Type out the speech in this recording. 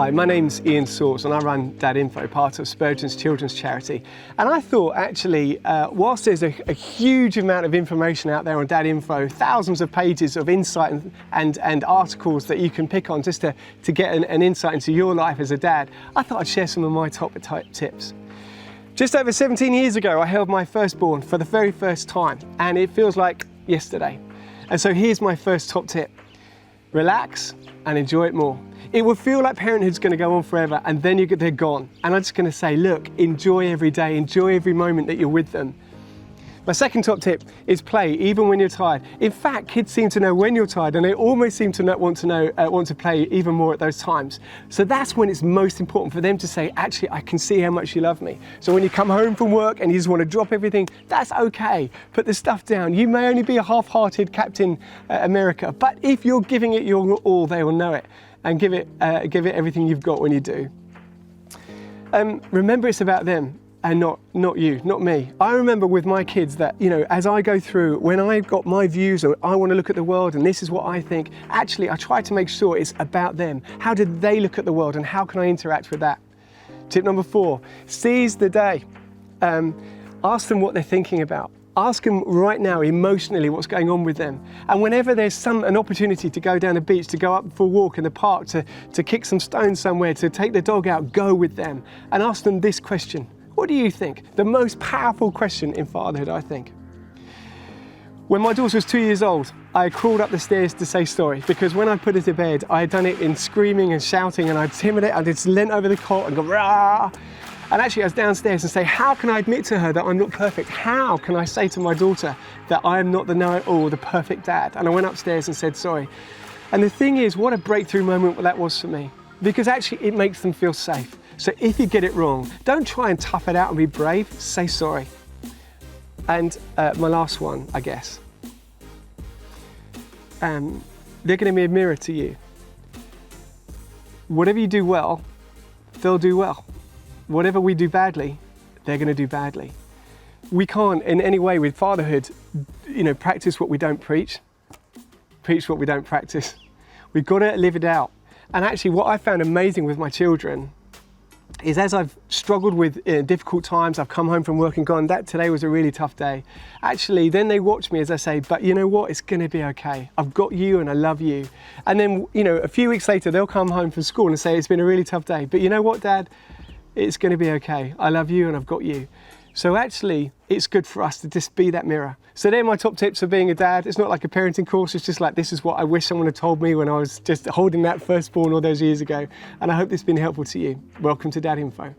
Hi, my name's Ian Soars and I run Dad.info, part of Spurgeon's children's charity. And I thought actually, whilst there's a huge amount of information out there on Dad.info, thousands of pages of insight and articles that you can pick on just to get an insight into your life as a dad, I thought I'd share some of my top tips. Just over 17 years ago, I held my firstborn for the very first time, and it feels like yesterday. And so here's my first top tip. Relax and enjoy it more. It will feel like parenthood's going to go on forever, and then they're gone. And I'm just going to say, look, enjoy every day, enjoy every moment that you're with them. My second top tip is play, even when you're tired. In fact, kids seem to know when you're tired, and they almost seem to want to play even more at those times. So that's when it's most important for them to say, actually, I can see how much you love me. So when you come home from work and you just want to drop everything, that's okay. Put the stuff down. You may only be a half-hearted Captain America, but if you're giving it your all, they will know it. And give it everything you've got when you do. Remember, it's about them and not you, not me. I remember with my kids that, as I go through, when I've got my views and I want to look at the world and this is what I think, actually I try to make sure it's about them. How do they look at the world and how can I interact with that? Tip number 4, seize the day. Ask them what they're thinking about. Ask them right now emotionally what's going on with them. And whenever there's an opportunity to go down the beach, to go up for a walk in the park, to kick some stones somewhere, to take the dog out, go with them and ask them this question. What do you think? The most powerful question in fatherhood, I think. When my daughter was 2 years old, I crawled up the stairs to say sorry, because when I put her to bed, I had done it in screaming and shouting, and I'd timid it, I just leant over the cot and go, rah! And actually I was downstairs and say, how can I admit to her that I'm not perfect? How can I say to my daughter that I am not the know-it-all, the perfect dad? And I went upstairs and said sorry. And the thing is, what a breakthrough moment that was for me, because actually it makes them feel safe. So if you get it wrong, don't try and tough it out and be brave, say sorry. And my last one, I guess. They're going to be a mirror to you. Whatever you do well, they'll do well. Whatever we do badly, they're going to do badly. We can't in any way with fatherhood, practice what we don't preach what we don't practice. We've got to live it out. And actually what I found amazing with my children is, as I've struggled with difficult times, I've come home from work and gone, today was a really tough day. Actually, then they watch me as I say, but you know what, it's going to be okay. I've got you and I love you. And then, a few weeks later, they'll come home from school and say, it's been a really tough day. But you know what, Dad? It's going to be okay. I love you and I've got you. So actually, it's good for us to just be that mirror. So they're my top tips for being a dad. It's not like a parenting course. It's just like, this is what I wish someone had told me when I was just holding that firstborn all those years ago. And I hope this has been helpful to you. Welcome to Dad.info.